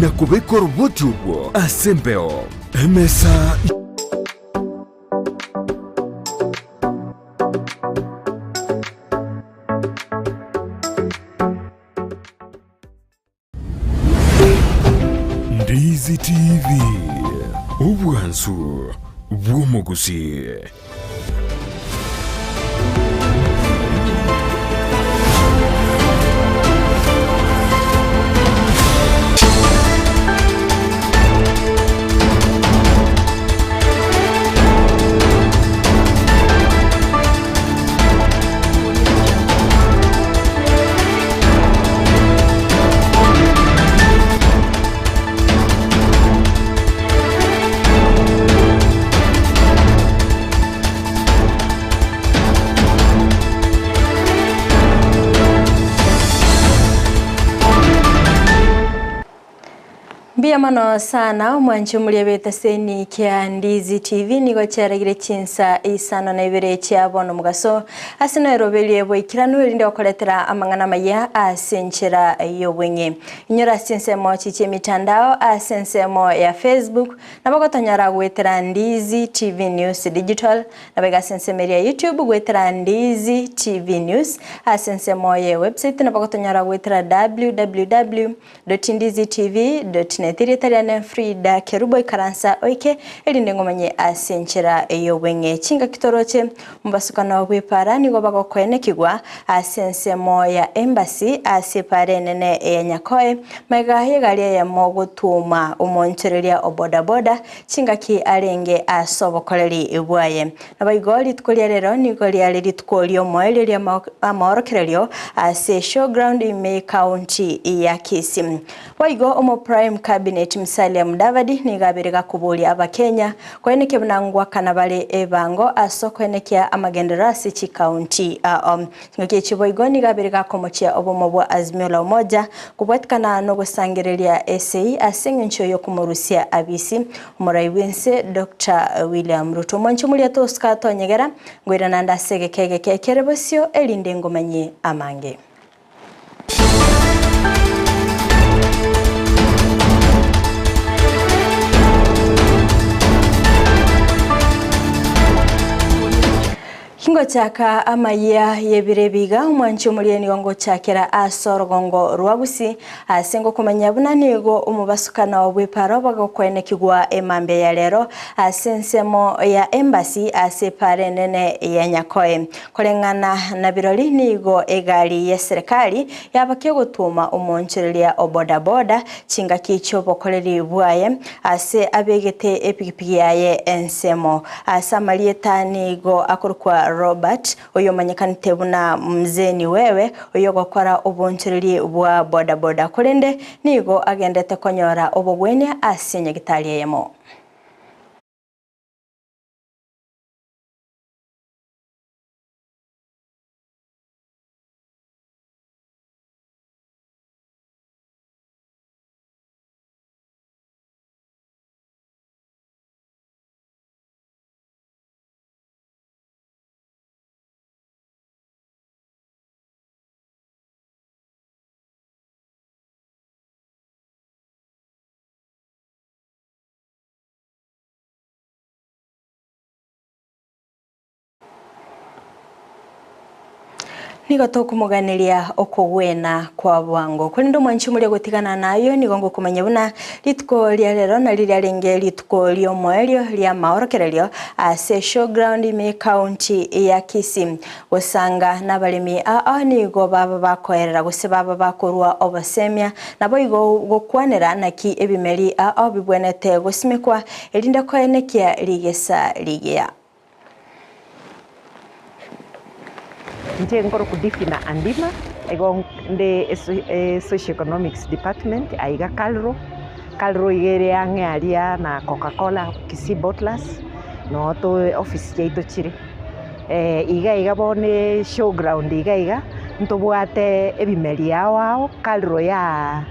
na kubeka urubutubo asembeo emesa Ndizi TV ubwansu bw'omugusii. Mano sana mwancho muliyabeta seni kia Ndizi TV niko charagire Chinsa Isano na Ibere chiabono mugaso asino erobelie boikiranu erinde wakoletera amangana maya asenchera yobwenye inyora sensemo chiche mitandao asensemo ya Facebook na bakotonyara gwetera Ndizi TV News Digital na bega sensemo ya YouTube gwetera Ndizi TV News asensemo ya website na bakotonyara gwetera www.ndizitv.net Tariana Fridah Kerubo ikaransa oike elinde ngomanye asenchera eyobwenye chinga kitoroche mbasukana wepara nigo bagokwene kigwa asensemo ya embassy asepare nene ya nyakoe mega yegalia ya mogotuma umonchereria obodaboda chinga ki arenge asobokoleri ebwaye nabaigoli tukolia rero nigolia litkolio moelio ya amorokerelio ase showground in County ya Kisii waigo omo prime cabinet Msalia Mudavadi nigaberega kubuli abakenya kweneke bunangwa kanabale ebango asokwenekia amagenderasi chi county ngake chiboigo nigaberega komochia obomobwa Azimio la Umoja kubwatikana no gusangereria SA asengencho yo kumurusia abisi umuraiwense Dr. William Ruto mwancho mulia toska tonyegera ngwira nanda segekege kekerebosio elinde ngomanye amange. Kingo chaka Amayia Ibere biga mwancho mulieni wango chakera asorogongo rwagusi asengo kumanya bunanigo umubasukana obweparo bagokwene kigwa emambe ya lero asensemo ya embassy asepare nene ya nyakoe kolengana na biroli nigo egali ya serikali yabake gutuma umonchereria obodaboda chinga kicho bokoleri bwaye ase abegete epikipiki yaye ensemo asamalieta nigo akurukwa Robert oyo manyakanite buna mzeni wewe oyo gokora obonchereri bwa bodaboda kolende nigo agendete konyora obobwene asinye gitalie yemo. Nigo tokumuganiria okogwena kwa bwango kwendo mwanchi muri gutigana nayo nigongo kumenya buna litko lya lero na liria lenge litko lyo moelio lya maorokerelio ase showground in County ya Kisii usanga nabalimi nigo baba bakoerera guse baba bakorwa obasemia nabo igo gokwanera naki ebimeri bibwenete gusimikwa elinde koenekia ligesa ligia. Nje ngoro kudifina andima ego nde socio-economics department aiga kalro igere angearia na Coca-Cola Kisii bottlers no to office yaito chire iga bone showground iga ntobwate ebimeri yao kalro ya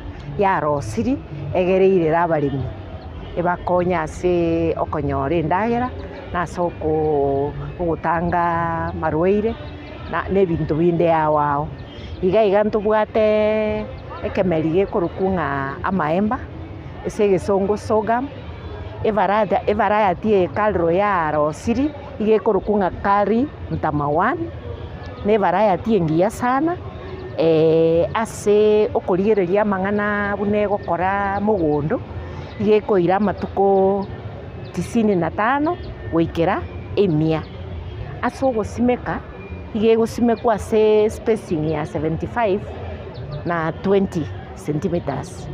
rosiri egereire rabarimi ebakonya se okonyore ndagera na soko ugutanga marweire na nebintu binde yawo iga ntubwate ekemeri kurukunga amaemba ese songo sogam variety kalro ya rosiri igekurukunga kari ntamawan ne variety ngiya sana ase okorigereria mang'ana bune gokora mugondo igekoira matuko 95 goikera 100 ase ogosimeka igegosimekwa ase spacing ya 75 na 20 centimeters.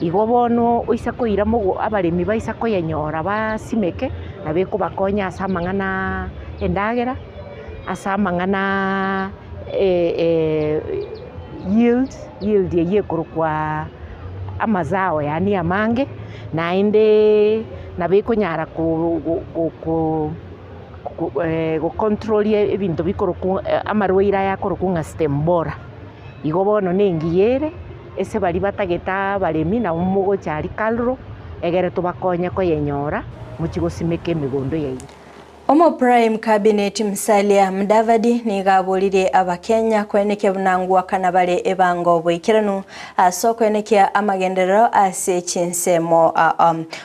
Igo bono oisa koira abaremi baisa koyenyora basimeke na bekobakonya ase amang'ana endagera ase amang'ana yield yeyekorokwa amazao yani amange naende nabekonyara control ebinto bikoroku amarwaire ayakoroku ng'a stem borer. Igo bono nengiyere ese bari batageta baremi na mugochari kalro egere tobakonya koyenyora muchigosimeka emigondo yaire. Omo Prime Cabinet Musalia Mudavadi nigaburire abakenya kweneke bunangwa kana bale ebango bwikiranu aso kwenekia amagenderero ase chinsemo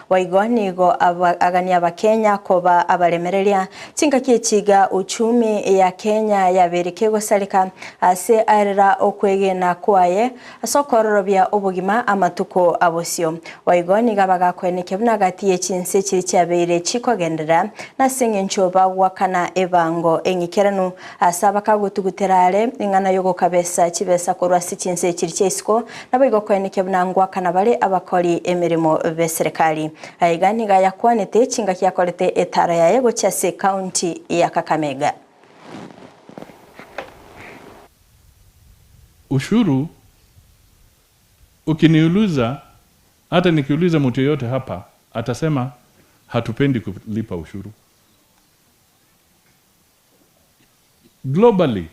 waigonigo agani abakenya koba abalemereria tinga kiechiga uchumi ya Kenya yabereke gosalika ase arera okwegena kwaye aso kororobya obugima amatuko abosio waigoniga bagakweneke bunagati echinse chiri cyabeire chikogendera na sengen choba wakana ebango engikeranu asaba kagutuguterare ingana yogo kabesa chibesa korwa sichinse chirichesko nabigo kweneke bunangwa kana bale abakori emirimo beserikali aigani ga yakwanete chinga kyakolete etara ya yego chase county ya Kakamega. Ushuru ukiniuliza, hata nikiuliza mtu yote hapa atasema hatupendi kulipa ushuru. Globally,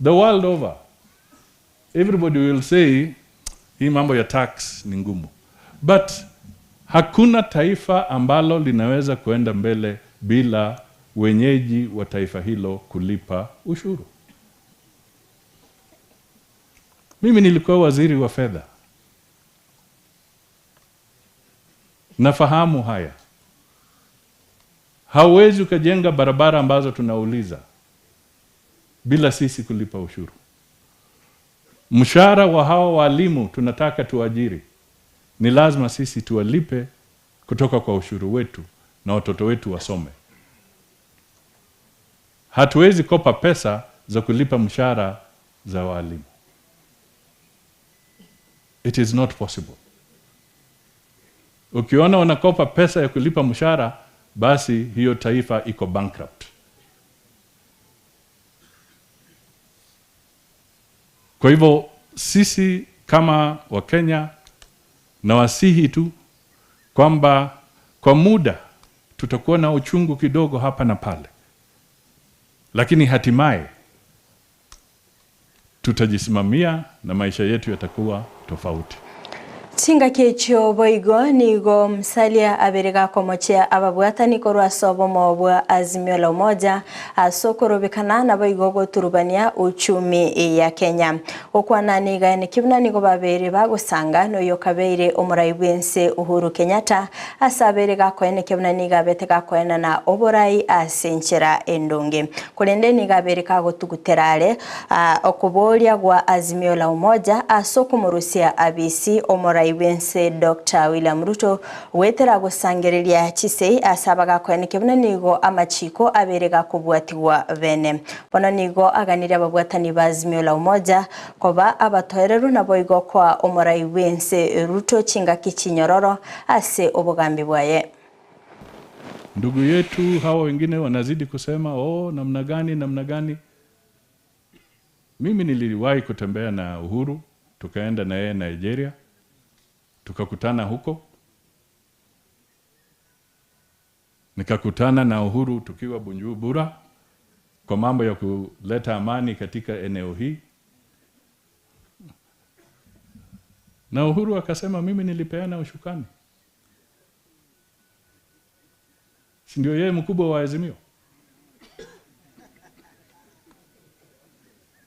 the world over, everybody will say hii mambo ya tax ni ngumu. But hakuna taifa ambalo linaweza kuenda mbele bila wenyeji wa taifa hilo kulipa ushuru. Mimi nilikuwa waziri wa fedha. Nafahamu haya. Hauwezi ukajenga barabara ambazo tunauliza bila sisi kulipa ushuru. Mshahara wa hawa walimu tunataka tuajiri, ni lazima sisi tuwalipe kutoka kwa ushuru wetu na watoto wetu wasome. Hatuwezi kopa pesa za kulipa mshahara za walimu. It is not possible. Ukiona wanakopa pesa ya kulipa mshahara, basi hiyo taifa iko bankrupt. Kwa hivyo sisi kama Wakenya na wasihi tu kwamba kwa muda tutakuwa na uchungu kidogo hapa na pale, lakini hatimaye tutajisimamia na maisha yetu yatakuwa tofauti. Tinga kecho boigo nigo Musalia aberega komochea ababwatani korwa sobo mobwa Azimio la Umoja asokorobekana na boigo goturubania uchumi ya Kenya. Okwana niga nikibuna nigo babere bagusanga no yokabeire omuraibwense Uhuru Kenyatta asaberega kwene kibuna niga betega kwena na oborai asenchera endonge. Kulende niga bereka gotuguterare okuboria gwa Azimio la Umoja asokumurusia abisi omurai Ibense Dr. William Ruto wetera gusangereria Kisii asabaga kweneke buna nigo amachiko aberega kubwatiwa bene bono nigo aganira ababwatani ba Azimio la Umoja koba abatoereru na boigo kwa omurai Ibense Ruto chinga kichinyororo ase obugambi bwaye. Ndugu yetu hawa wengine wanazidi kusema namna gani. Mimi niliwahi kutembea na Uhuru, tukaenda na yeye Nigeria. Tukakutana huko. Nikakutana na Uhuru tukiwa Bujumbura kwa mambo ya kuleta amani katika eneo hii. Na Uhuru akasema mimi nilipeana ushukani. Si ndio yeye mkubwa wa Azimio?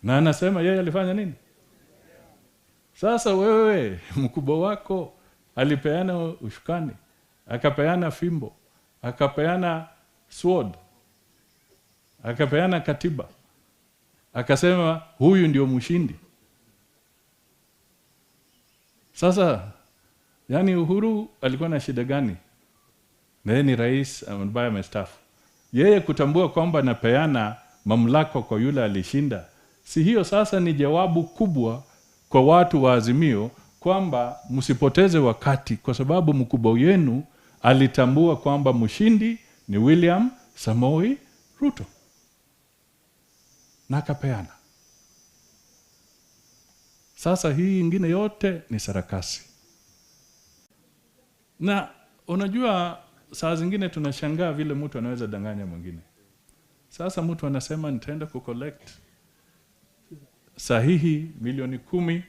Na anasema yeye alifanya nini? Sasa wewe mkubwa wako alipeana ushukani, akapeana fimbo, akapeana sword, akapeana katiba, akasema huyu ndio mshindi. Sasa yani Uhuru alikuwa na shida gani? Na yeye ni rais ambaye amestaafu. Yeye kutambua kwamba anapeana mamlaka kwa yule alishinda, si hiyo sasa ni jawabu kubwa kwa watu wa Azimio kwamba msipoteze wakati, kwa sababu mkubwa wenu alitambua kwamba mshindi ni William Samoei Ruto na akapeana. Sasa hii ingine yote ni sarakasi. Na unajua saa zingine tunashangaa vile mtu anaweza danganya mwingine. Sasa mtu anasema nitaenda kucollect sahihi milioni 10,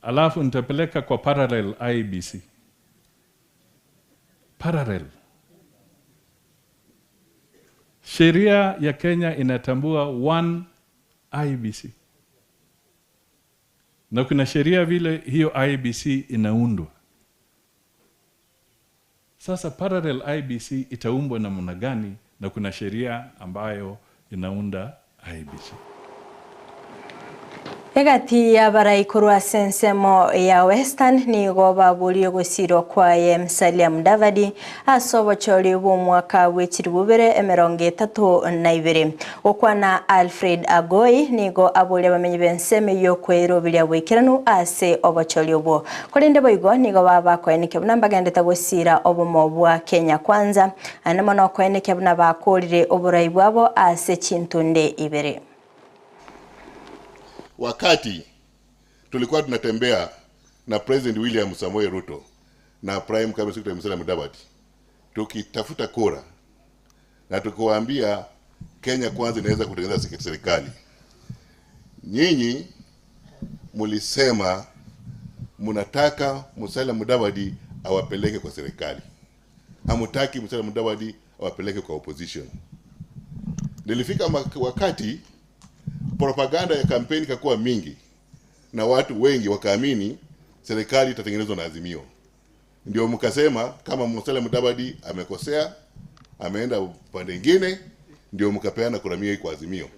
alafu nitapeleka kwa parallel IEBC. Parallel. Sheria ya Kenya inatambua one IEBC. Na kuna sheria vile hiyo IEBC inaundwa. Sasa parallel IEBC itaumbwa namna gani, na kuna sheria ambayo inaunda IEBC. Egati ya baraikuru asensemo ya Western ni goba buli gusiro kwa Musalia Mudavadi asobochori bw'umwaka w'ekiribubere 32 okwana Alfred Agoi nigo abule bamenyi benseme yokwero bilya bwikiranu ase obochori obwo kolinde boigo nigo baba kweneke bunambagendeta gusira obumo bwa Kenya kwanza anamono kweneke bunabakolire oburai bwabo ase Chintunde Ibere. Wakati tulikuwa tunatembea na President William Samoei Ruto na Prime Cabinet Secretary Musalia Mudavadi tukitafuta kura na tukiwaambia Kenya kwanza inaweza kutengeneza serikali, nyinyi mulisema mnataka Musalia Mudavadi awapeleke kwa serikali, hamutaki Musalia Mudavadi awapeleke kwa opposition. Nilifika wakati propaganda ya kampeni kakuwa mingi na watu wengi wakaamini serikali itatengenezwa na Azimio. Ndio mkasema kama Musalia Mudavadi amekosea, ameenda upande mwingine, ndio mkapeana kuramia kwa Azimio.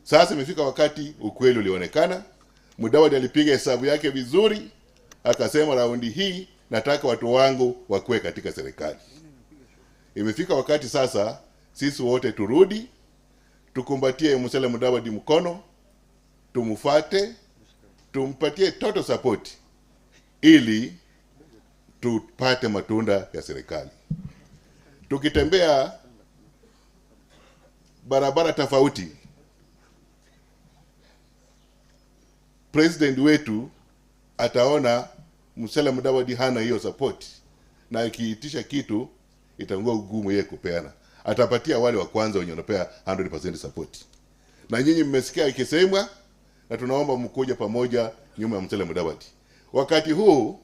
Sasa imefika wakati ukweli ulionekana. Mudavadi alipiga hesabu yake vizuri, akasema raundi hii nataka watu wangu wakue katika serikali. Imefika wakati sasa sisi wote turudi, tukumbatie Musalia Mudavadi mkono, tumufate, tumpatie total support ili tupate matunda ya serikali. Tukitembea barabara tofauti, president wetu ataona Musalia Mudavadi hana hiyo support, na ikiitisha kitu itakuwa ugumu yeye kupeana. Atapatia wale wa kwanza wenye wanapea 100% support. Na nyinyi mmesikia ikisemwa, na tunaomba mkuje pamoja nyuma ya Musalia Mudavadi. Wakati huu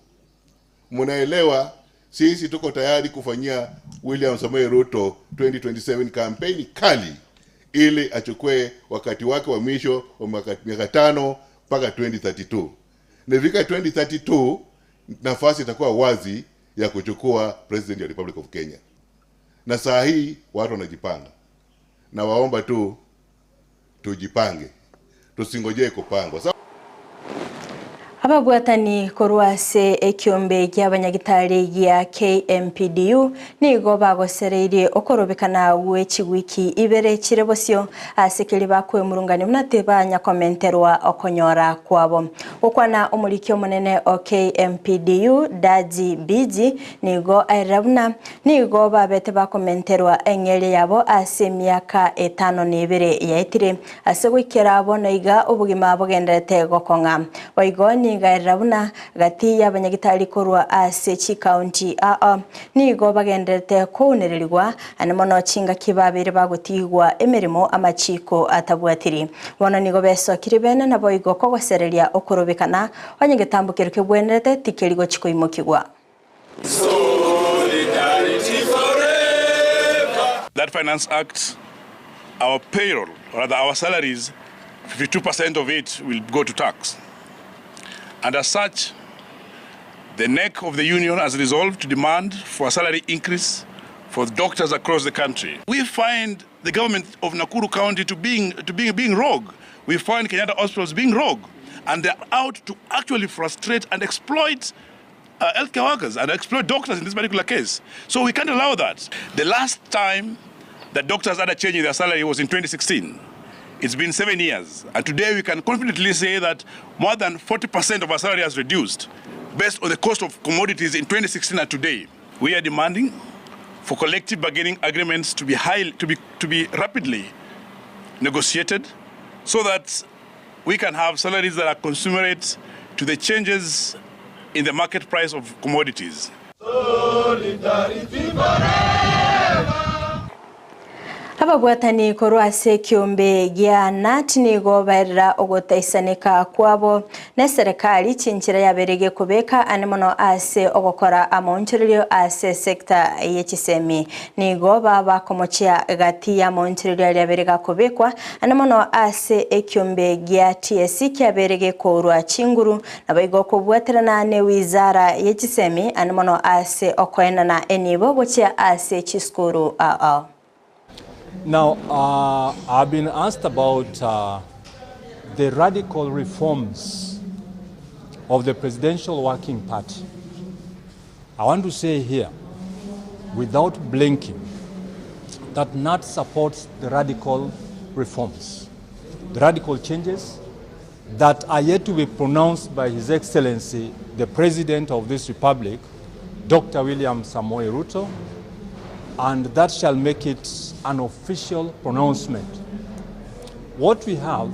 mnaelewa sisi tuko tayari kufanyia William Samoei Ruto 2027 campaign kali ili achukue wakati wake wa mwisho wa miaka 5 mpaka 2032. Nifika 2032 nafasi itakuwa wazi ya kuchukua president ya Republic of Kenya. Na saa hii watu wanajipanga. Na waomba tu tujipange. Tusingojee kupangwa. Ababwatani korwase ekiombe gy'abanyagitari gya KMPDU nigo bagosereire okorobekana w'ekigwiki Ibere kirebosyo asekeri bakwe murungani munateba nyakomenterwa okonyora kwabo okwana omurikyo munene o KMPDU Daji Biji nigo airabuna nigo babete bakomenterwa engere yabo ase myaka 5 yaitire asegwikera abo noiga obugima bugenderete gokonga waigoni ngairabuna gati y'abanyagitari korwa ase county nigo bagenderete kunererirwa anamono chinga kibabere bagutigwa emirimo amachiko atabwatiri bono nigo besokire bene nabo igo kogosereria okorobekana wanyegetambukiro kebwenerete tikerigo chikoimokigwa. That Finance Act, our payroll, or rather our salaries, 52% of it will go to tax. And as such, the The neck of the union has resolved to demand for a salary increase for doctors across the country. We find the government of Nakuru County to being rogue. We find Kenyatta hospitals being rogue, and they're out to actually frustrate and exploit healthcare workers and exploit doctors in this particular case. So we can't allow that. The last time that doctors had a change in their salary was in 2016. It's been 7 years, and today we can confidently say that more than 40% of our salary has reduced based on the cost of commodities in 2016 and today. We are demanding for collective bargaining agreements to be rapidly negotiated so that we can have salaries that are commensurate to the changes in the market price of commodities. Solidarity forever. Abagwatani korwase kiumbe gia natini goberera ogotaisanika kwabo na serikali Chinsa yaberege kubeka anemono ase ogokora amonchererio ase sekta yechisemi nigo baba komochia gati ya monchererio yaberega kubekwa anemono ase ekiumbe gia TSC kyaberege korwa chinguru nabayigo kubwaterana ne wizara yechisemi anemono ase okoena na enibo bochia ase chiskuru Now, I've been asked about the radical reforms of the Presidential Working Party. I want to say here, without blinking, that NAT supports the radical reforms, the radical changes that are yet to be pronounced by His Excellency, the President of this Republic, Dr. William Samoei Ruto, and that shall make it an official pronouncement. What we have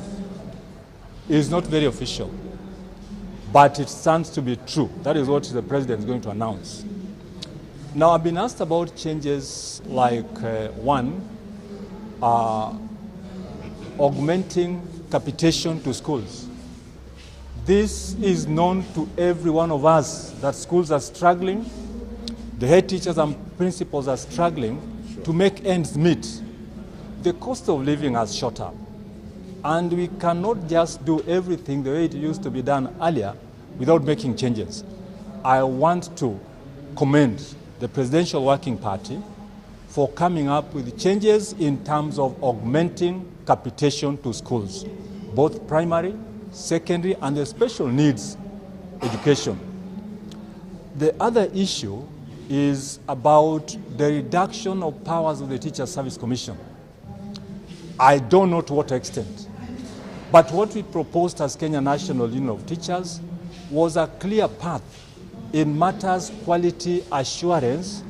is not very official, but it stands to be true. That is what the President is going to announce. Now, I've been asked about changes like augmenting capitation to schools. This is known to every one of us that schools are struggling. The head teachers and principals are struggling to make ends meet. The cost of living has shot up, and we cannot just do everything the way it used to be done earlier without making changes. I want to commend the Presidential Working Party for coming up with changes in terms of augmenting capitation to schools, both primary, secondary, and the special needs education. The other issue is about the reduction of powers of the Teacher Service Commission. I don't know to what extent, but what we proposed as Kenya National Union of Teachers was a clear path in matters quality assurance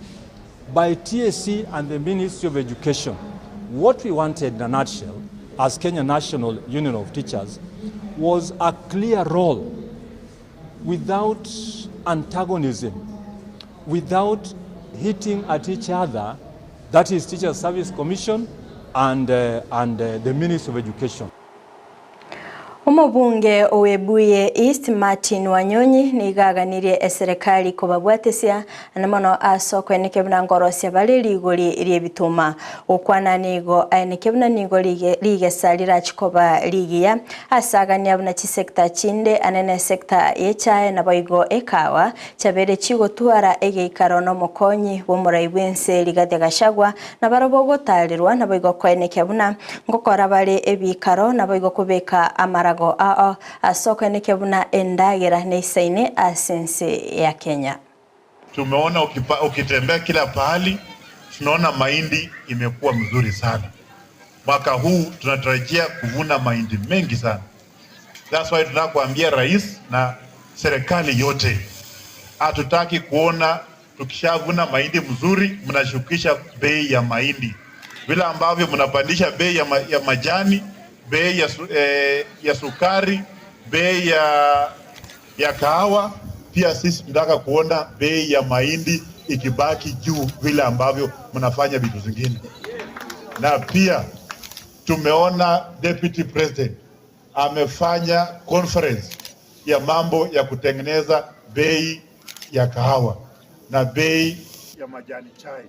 by TSC and the Ministry of Education. What we wanted in a nutshell as Kenya National Union of Teachers was a clear role without antagonism, without hitting at each other, that is Teacher Service Commission and the Ministry of Education. Umubunge owebuye East Martin Wanyonyi nigaganirie serikali kubabwatesia anamono asoko enekebna ngorosia bali ligoli liebituma okwana nigo enekebna nigo lige salira chikoba ligia asagania buna chisekta chinde anene sekta yechae na boigo ekawa chabere chigo tuara egeikaro no mokonyi wo muraibwense ligate gashagwa na barobogo talirwa na boigo kwenekebna ngokora bali ebikaro na boigo kubeka amarago asoko enekebuna endagera neisaine asense ya Kenya. Tumeona ukitembea kila pahali tunaona mahindi imekuwa mzuri sana. Mwaka huu tunatarajia kuvuna mahindi mengi sana. That's why tunakuambia rais na serikali yote, hatutaki kuona tukishavuna mahindi mzuri mnashukisha bei ya mahindi. Vile ambavyo mnapandisha bei ya majani, bei ya sukari, bei ya kahawa, pia sisi tunataka kuona bei ya mahindi ikibaki juu vile ambavyo mnafanya vitu zingine. Na pia tumeona Deputy President amefanya conference ya mambo ya kutengeneza bei ya kahawa na bei ya majani chai.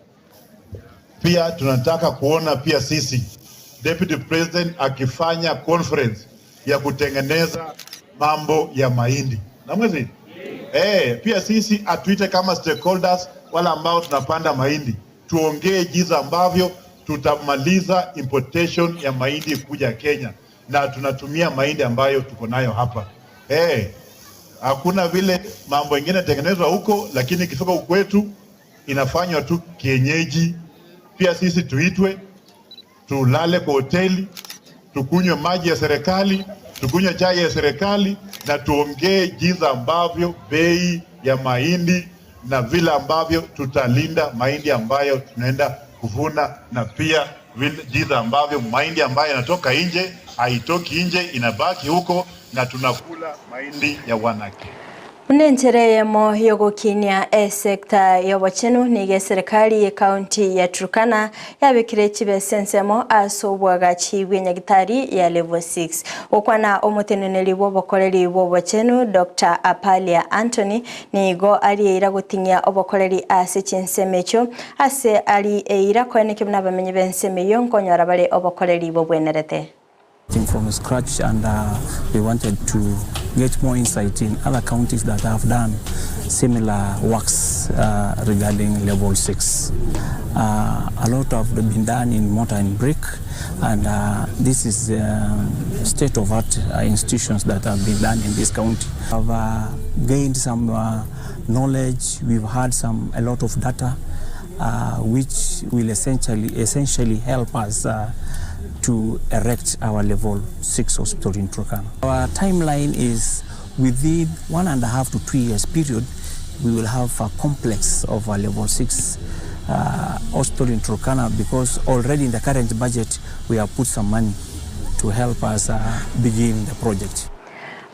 Pia tunataka kuona pia sisi Deputy President akifanya conference ya kutengeneza mambo ya mahindi. Na mwezi Pia sisi atuite kama stakeholders wala ambao tunapanda mahindi, tuongee jinsi ambavyo tutamaliza importation ya mahindi kuja Kenya, na tunatumia mahindi ambayo tuko nayo hapa. Hakuna vile mambo mengine tengenezwa huko, lakini kifika kwetu inafanywa tu kienyeji. Pia sisi tuitwe, tulale kwa hoteli, tukunywe maji ya serikali, tukunywe chai ya serikali, na tuongee jinsi ambavyo bei ya mahindi na vile ambavyo tutalinda mahindi ambayo tunaenda kuvuna, na pia jinsi ambavyo mahindi ambayo yanatoka nje haitoki nje, inabaki huko na tunakula mahindi ya wanake. Unenchereyemo yogokinia sekta yobochenu nige serikali ya kaunti ya Turkana yabekire chibesensemo asobwaga chibwe nyagitari ya level 6 okwana omuteneneri bobokoreri bobochenu Dr. Apalia Anthony nigo ali eira gutinya obokoreri ase chinsemecho ase ali eira kweneke bnabamenye bensemeyo nkonyora bale obokoreri bobwenerete from scratch, and we wanted to get more insight in other counties that have done similar works regarding level 6. A lot have been done in mortar and brick, and this is state-of-art institutions that have been done in this county. I've gained some knowledge. We've had a lot of data which will essentially help us to erect our level 6 hospital in Turkana. Our timeline is within 1.5 to 2 years period, we will have a complex of a level 6 hospital in Turkana, because already in the current budget we have put some money to help us begin the project.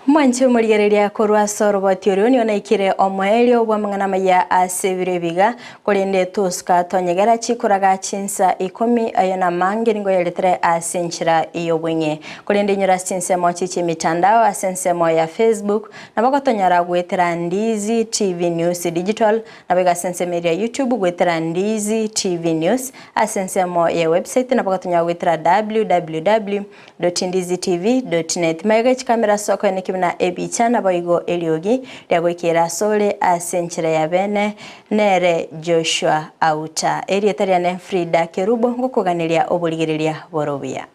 Mwanche murigereria korwa soroboti orioni onaikire omwelio bwa mangana ya asebire biga kolende tuska tonyegera chikoraga Chinsa 10 ayona mange ngo yeletre asenchira iyo bwenye kolende nyura Chinsa mochiche mitandao asensemo ya Facebook na bakotonyara gwetera Ndizi TV News Digital na bega sensemeria YouTube gwetera Ndizi TV News asensemo ya website na bakotonyara gwetera www.ndizitv.net mega kamera soko ne na ebichana boigo eliogi lyagwikira sole asenchira ya bene nere Joshua Auta erietariane Fridah Kerubo ngokuganiria obuligireria borobia.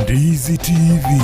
Ndizi TV.